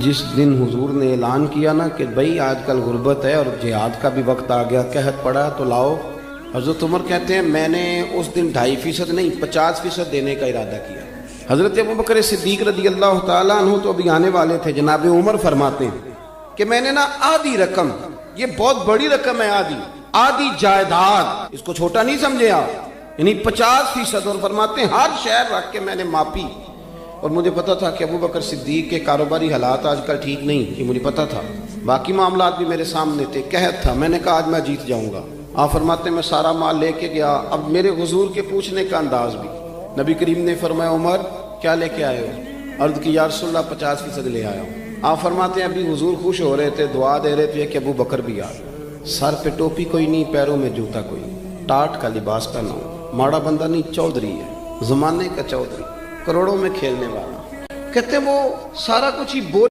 جس دن حضور نے اعلان کیا نا کہ بھئی آج کل غربت ہے اور جہاد کا بھی وقت آ گیا، قحط پڑا تو لاؤ، حضرت عمر کہتے ہیں میں نے اس دن 2.5% نہیں 50% دینے کا ارادہ کیا۔ حضرت ابوبکر صدیق رضی اللہ تعالیٰ عنہ تو ابھی آنے والے تھے، جناب عمر فرماتے ہیں کہ میں نے نا آدھی رقم، یہ بہت بڑی رقم ہے، آدھی جائیداد، اس کو چھوٹا نہیں سمجھے آپ، یعنی 50%، اور فرماتے ہیں ہر شہر رکھ کے میں نے ماپی، اور مجھے پتا تھا کہ ابوبکر صدیق کے کاروباری حالات آج کل ٹھیک نہیں، یہ مجھے پتا تھا، باقی معاملات بھی میرے سامنے تھے، قحط تھا، میں نے کہا آج میں جیت جاؤں گا۔ آپ فرماتے ہیں میں سارا مال لے کے گیا۔ اب میرے حضور کے پوچھنے کا انداز بھی، نبی کریم نے فرمایا عمر کیا لے کے آئے ہو؟ عرض کی یا رسول اللہ 50% لے آیا ہوں۔ آپ فرماتے ہیں ابھی حضور خوش ہو رہے تھے، دعا دے رہے تھے کہ ابو بکر بھی آ، سر پہ ٹوپی کوئی نہیں، پیروں میں جوتا کوئی نہیں، ٹاٹ کا لباس پہنا ہوں، ماڑا بندہ نہیں، چودھری ہے، زمانے کا چودھری، کروڑوں میں کھیلنے والا، کہتے ہیں وہ سارا کچھ ہی بول